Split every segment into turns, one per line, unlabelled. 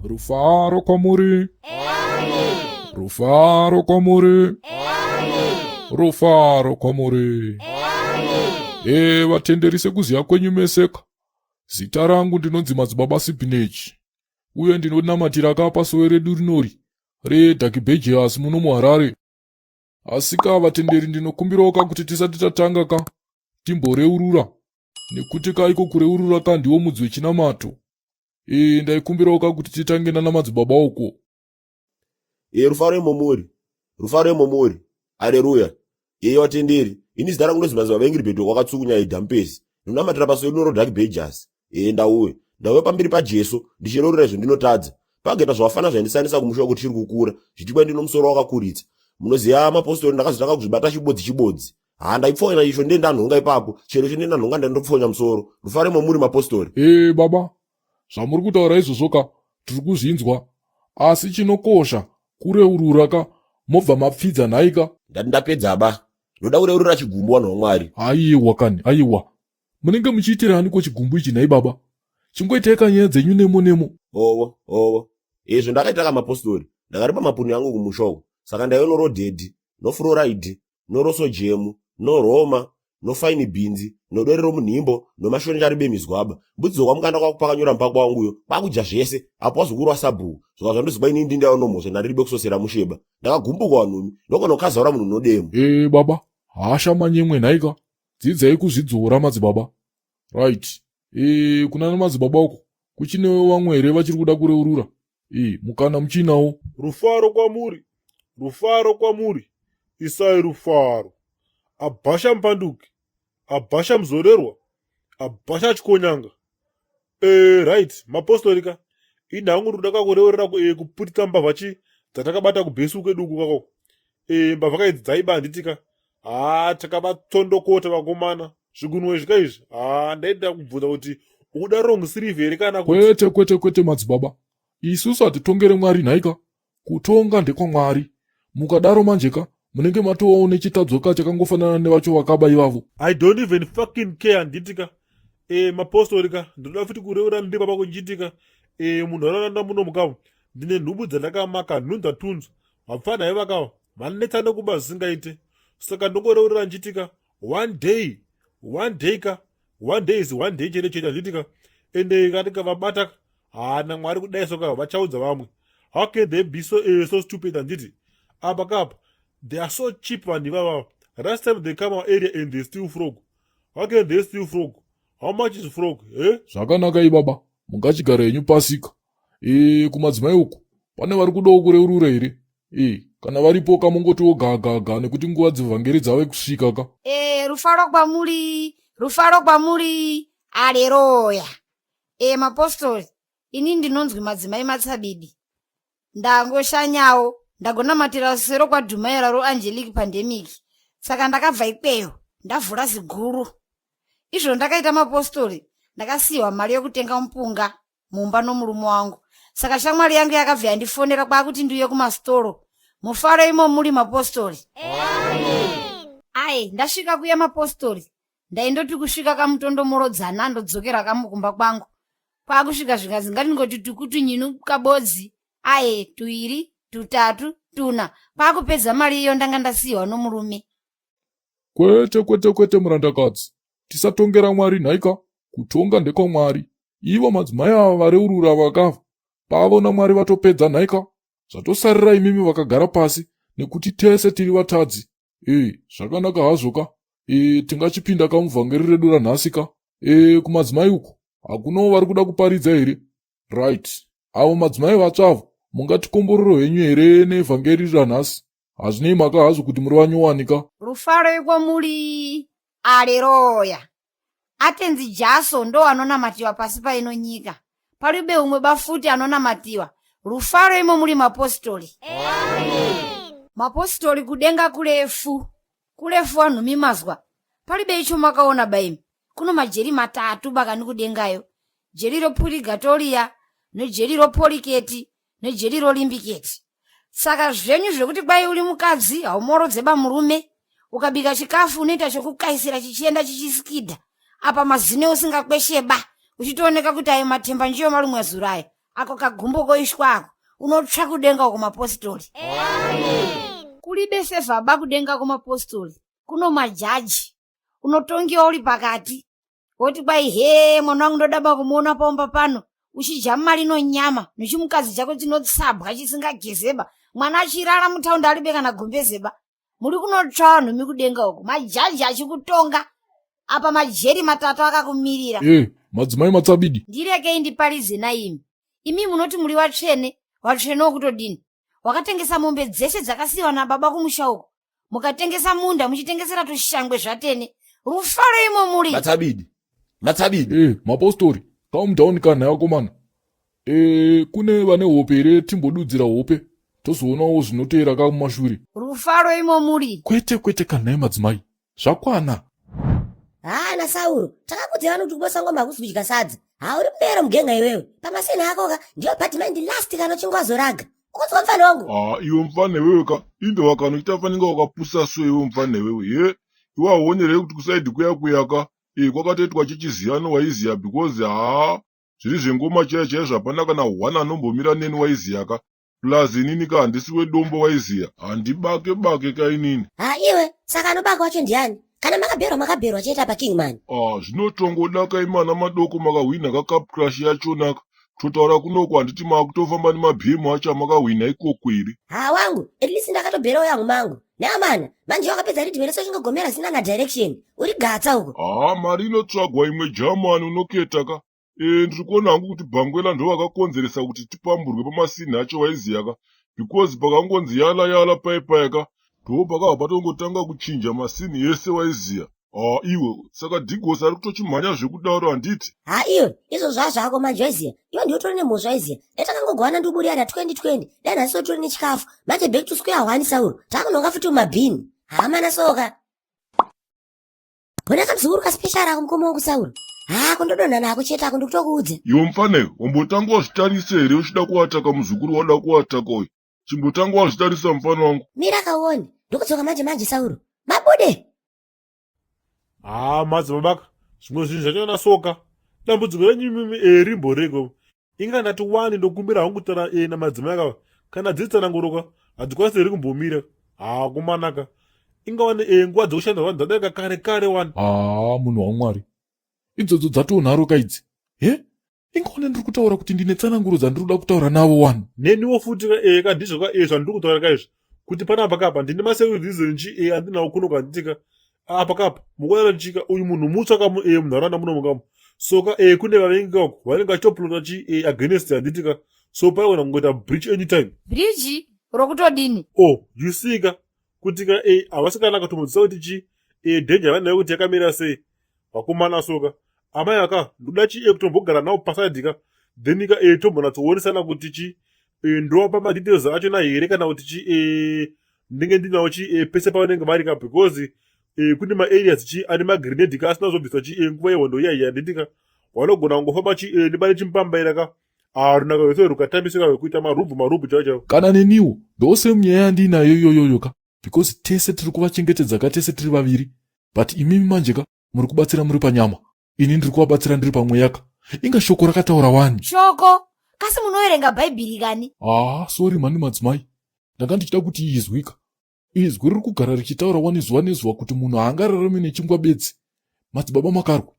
Rufaro kwamuri. Rufaro kwamuri. Rufaro kwamuri. Vatenderi sekuziya kwenyu meseka. Zita rangu ndinonzi Madzibaba Sipinage. Uye ndinonamatira pasowe redu rinori reAdvertise muno muHarare. Asika vatenderi ndinokumbirawo kuti tisati tatanga timboreurura. Nekuti iko kureurura ndiwo mudzi wechinamato. Ndaikumbirawo kuti titange nana madzibaba uko.
Rufaro momori. Rufaro momori. Haleluya. Vatenderi. Ini zita rangu ndinonzi Madzibaba Ingrid kwakatsukunya idhampesi. Ndinonamatira pasowe rinori reAdvertise. Ndauya pamberi paJesu ndichireurura izvo ndinotadza. Paghetto zvawafana zvaindisanisa kumusha kuti chiri kukura. Zvichibva ndino musoro wakakuritsa. Munoziva mapostori ndakazotanga kuzvibata chibodzi. Ndaipfonya izvo ndanhonga ipapo. Chero chendanhonga ndandopfonya musoro. Rufaro momuri mapostori.
Baba. Zvamuri kutaura izvozvo tiri kuzvinzwa. Asi chinokosha kureurura mobva mapfidza nhaika.
Ndati ndapedza ba. Ndoda kureurura chigumbu vanhu vaMwari.
Aiwa. Munenge muchiitiraniko chigumbu ichi nhai baba? Chingoitai nyaya dzenyu nemo.
Owo. Izvo ndakaita kamapostori. Ndakaripa mapuni yangu kumusha. Saka ndaiva norodhedhi, nofluoride, norosojemu, noroma, nofine beans, nodore romunhimbo, nomashoni charibe mizwaba. Mbudzi zokwamukanda kwakupakanyura mupakwa wanguyo. Kwakudya zvese, apo wazokurwa sabhuku. Zvoka zvandozikwa ini ndindawo nomhosva ndariribe kusosera musheba. Ndakagumbuka vanhumi, ndokona kukazaura munhu nodemo.
Baba, hasha manyemwe nhaika. Dzidzai kuzvidzora madzibaba. Right. Kuna madzibaba uko. Kuchinewo vamwe here vachiri kuda kureurura. Mukana muchinawo.
Rufaro kwamuri. Rufaro kwamuri. Isai rufaro. Abhasha mupanduki. Abhasha muzorerwa. Abhasha chikonyanga. Right. Mapostolika. Inhangu ndaka kureurira kuputita mbavha dzatakabata kubhesu kweduku kakoko. Mbavha kaidzi dzaibanditika. Takabatsondokota vakomana. Zvigunwe zvikaizvi. Ndaida kubvunza kuti uda wrong sleeve here kana
kuti. Kwete madzibaba. Isusu hatitongere Mwari nhaika. Kutonga ndekwaMwari. Mukadaro manjeka munenge matowawo nechitadzoka chakangofanana nevacho vakaba ivavo.
I don't even fucking care nditika. Mapostolika ndoda futi kureura ndi baba kunjitika. Munharaunda muno mukavo ndine nhumbu dzandakamaka nhunza tunzu. Vapfana ivakavo vanetsana kuba zvisingaite. Saka ndongoreurira njitika. One day is one day chete nditika. Ende katika vabata hana Mwari kudai soka vachaudza vamwe. How can they be so stupid anditi? Abakap, they are so cheap vanhu ivava. Last time they come our area and they steal frog. How can they steal frog? How much is frog?
Zvakanaka ibaba, mungachigara henyu pasika. Kumadzimai uku pane vari kudawo kureurura here? Kana varipo kamongotiwo gaga nekuti nguva dzevhangeri dzave kusvika
Rufaro kwamuri. Haleluya. Mapostori, ini ndinonzwi Madzimai Matsabidi. Ndangoshanyawo. Ndagonamatira sero kwa Dhumaira roAngelic Pandemic. Saka ndakabva ikweyo, ndavhura ziguru. Izvo ndakaita mapostori, ndakasiyiwa mari yokutenga mupunga mumba nomurume wangu. Saka shamwari yangu yakabva yandifonera kwakuti ndiuye kumastoro. Mufaro imo muri mapostori. Ndasvika kuya mapostori. Ndaindoti kusvika kamutondomoro dzana ndodzokera kamukumba kwangu. Kwakusvika zvikazi ngatingoti tukutu nyinu kabodzi. 2, 3, 4. Pakupedza mari iyo ndanga ndasiyiwa nomurume.
Kwete murandakadzi. Tisatongera Mwari nhaika. Kutonga ndekwaMwari. Ivo madzimai ava vareurura vakafa. Pavona Mwari vatopedza nhaika. Zvatosarira imimi vakagara pasi. Nekuti tese tiri vatadzi. Zvakanaka hazvoka. Tingachipinda kamuvhangeri redu ranhasika. Kumadzimai uku hakunawo vari kuda kuparidza here? Right. Avo madzimai vatsvavo mungatikombororo henyu here nevhangeri ranhasi? Hazvinei mhaka hazvo kuti muri vanyowanika.
Rufaro kwamuri. Haleluya. Atenzi Jaso ndo anonamatiwa pasi paino nyika. Palibe umwe bafuti anonamatiwa. Rufaro imo muri mapostori. Mapostori kudenga kurefu vanhu mimazwa. Palibe icho makaona baimi. Kuno majeri 3 bakani kudengayo. Jeri ropurigatoria, nejeri ropoliketi, nejeri rolimbiketi. Saka zvenyu zvekuti kwai uri mukadzi haumorodze murume. Ukabika chikafu unoita chokukaisira chichienda chichisikidha. Apa mazine usingakweshe ba. Uchitooneka kuti ayo matemba njiyo malumwe zuraya. ako kagumbo koishwako unotsva kudenga kumapostori. Kulibe sevha ba kudenga kumapostori, kuno majaji unotongiwa uri pakati woti kwai he mwana wangu ndodaba kumuona paomba pano uchijama lino nyama nechimukadzi chako chinotsabwa chisingagezeba, mwana achirara mutaundi alibe kana gombezeba. Muri kunotsva vanhu mikudenga uku, majaji achikutonga apa majeri matatu akakumirira.
Madzimai matsabidi,
Ndirekei ndiparize naimi. Imi munoti muri vatsvene, vatsvene wokutodini? Wakatengesa mombe dzeshe dzakasiyiwa nababa kumusha uko, mukatengesa munda muchitengesera tushangwe zvatene. Rufaro imo muri.
Matsabidi.
mapostori, kaumutaoni kana yakomana. Kune vane hope here timbodudzira hope, tozoonawo zvinoteera kamumashure.
Rufaro imo muri.
Kwete kana madzimai, zvakwana.
Na Sauro, takakuti vanu kuti kubosangwa makusi kudya sadza. Uri mbera mugenga iwewe. Pamasena akoka ndiyo patimandi last kana chingwazoraga. Ukutswa mfane wangu.
Iwe mfane wewe ka inde wakanoita faninga wakapusa so iwe mfane wewe. Iwe aonere kuti kusaidi kuyaka. Kwakatoitwa chichiziyano waiziya because zviri zvengoma chaiye zvapanaka kana hwana anombomira neni waiziya ka. Plus inini ka handisiwe dombo waiziya. Handibake kainini.
Iwe, saka anobaka wacho ndiani? Kana makabherwa cheta pa Kingman.
Zvinotongoda kaimana madoko makahwina ka cup crush yachonaka. Totaura kunoko handiti makutofamba nemabhimu acho amakahwina ikoko iri.
Wangu, at least ndakatobherawo yangu mangu. Neamana, manje wakapedza ridhiwereso chingogomera zina na direction. Uri gatsa uko.
Mari inotsvagwa imwe German unoketa ka. Ndiri kuona hangu kuti Bangwela ndo vakakonzeresa kuti tipamburwe pamasini acho waiziya ka. Because pakangonzi yala paipai ka. Ndo pakabva patongotanga kuchinja masini yese waiziya. Iwe, saka Digos ari kutochimhanya zvekudaro handiti?
Iwe, izvo zvazvako manje waiziya. Iwe ndiyotori nemhosva waiziya. Takangogovana nduburi yana 2020, dani asitori nechikafu. Manje back to square one Sauro. Takunonga futi mumabhini. Mana soka. Bona kamzuru special ako mkomo wangu Sauro. Kundodonha nako cheta ako ndikutokuudza.
Iwe mfane, umbotanga wazvitarise here uchida kuataka muzukuru wada kuataka uyu. Chimbotanga wazvitarisa mfana wangu.
Mira kaone. Ndokudzoka manje Sauro. Mabude.
Madzibaba, zvimwe zvinhu zvachona soka. Dambudziko renyu rimborego. Ingandati wani ndokumbira hangu tara na madzimai akava. Kana dzitsananguruka, hadzikwanisi here kumbomira. Kumanaka. Ingawane nguva dzokushanda vanhu dzadaka kare wani.
Munhu waMwari. Idzodzo dzatonharuka idzi. Ingaone ndiri kutaura kuti ndine tsananguro dzandinoda kutaura navo wani.
Neniwo futi ndizvo zvandiri kutaura kaizvo. Kuti panapa kapa ndine maserizonji andinawo kuno kanditika. Apa kapa mukwara chika uyu munhu mutsva kamu munharaunda muno mukamu. Soka kune vavengi kako vanenge vachitoplota against handitika. So paiwana kungoita breach anytime.
Bridge rokutodini?
You see ka kuti ka avasikana katomudzisa kuti danger vanayo kuti yakamira sei. Vakomana soka. Amai aka ndoda kutombogara nawo paside ka. Then ka tombonatsowonesana kuti ndowapa madetails achona here kana kuti ndinge ndinawo pese pavanenge vari ka because kune maareas ane magrenade ka asina zobviswa nguva yehondo iya nditika vanogona kungofamba ndibane chimpambaira ka runaka rwese rukatambisika rwekuita marubhu chaiwo.
Kana neniwo ndose munyaya yandinayo iyoyoyo ka, because tese tiri kuvachengetedza ka tese tiri vaviri, but imimi manje ka muri kubatsira muri panyama, ini ndiri kuvabatsira ndiri pamweya ka. Inga shoko rakataura wani.
Shoko? Kasi munoverenga bhaibheri kani?
Sorry mani madzimai, ndanga ndichida kuti izwika. Izwi riri kugara richitaura wani zuva nezuva kuti munhu haangararame nechingwa bedzi. Madzibaba makarwa,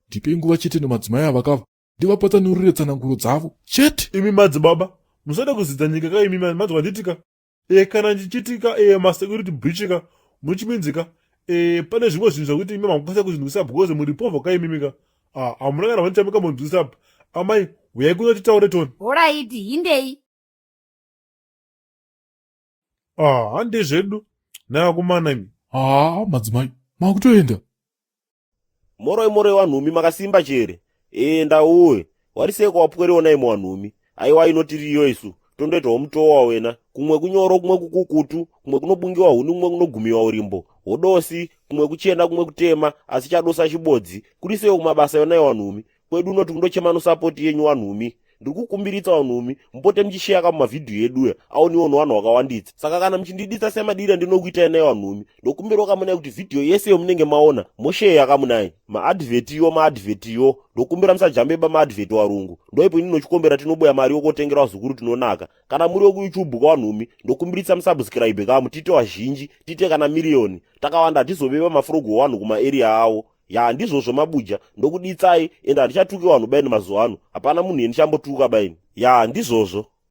ndipei nguva chete nemadzimai avakava, ndivapatsanurire tsananguro dzavo chete.
Imi madzibaba, musada kuzidza nyika ka imi madzwa nditika. Kana ndichitika masecurity breach ka muchiminzika. Pane zvimwe zvinhu zvakuti imi makukwanisa kuzvinzwisa because muri povha ka imi ka. Hamuna kana vanitamika munzwisa. Amai, uyai kuno titaure toni.
Alright, hindei.
Hande zvedu. Navakomana imi.
Madzimai, makutoenda.
Moroi wanhumi makasimba chere. Ndauye. Wariseko wapweriona imo wanhumi. Aiwa inotiriyo isu. Tondoitawo mutowa wena. Kumwe kunyoro, kumwe kukukutu, kumwe kunobungiwa huni, kumwe kunogumiwa urimbo. Hodosi, kumwe kuchena, kumwe kutema, asi chadosa chibodzi. Kurisewo kumabasa yona wanhumi. Kwedu unoti kundochema no support yenyu wanhumi. ndiri kukumbiritsa vanhumi mpote muchisheya kamumavhidhiyo edu aoniwo vanhu vakawanditsa. Saka kana muchindiditsa semadira ndinokuitai nai vanhumi, ndokumbirawo kamunai kuti vhidhiyo yese yomunenge maona mosheya kamunai maadvhetiyo ndokumbira musajambeba maadvheti warungu. Ndoipo ini ndinochikombera tinoboya mari yokotengera zukuru tinonaka. Kana muri wekuyoutube kwavanhumi ndokumbiritsa musubscribe kamu tite wazhinji, tite kana miriyoni. Takawanda hatizobeba mafurogo wanhu kumaarea awo. Ya ndizvozvo mabuja ndokuditsai ende hatichatuki vanhu baini mazuva ano. Hapana munhu yenichambotuka baini. Ya ndizvozvo.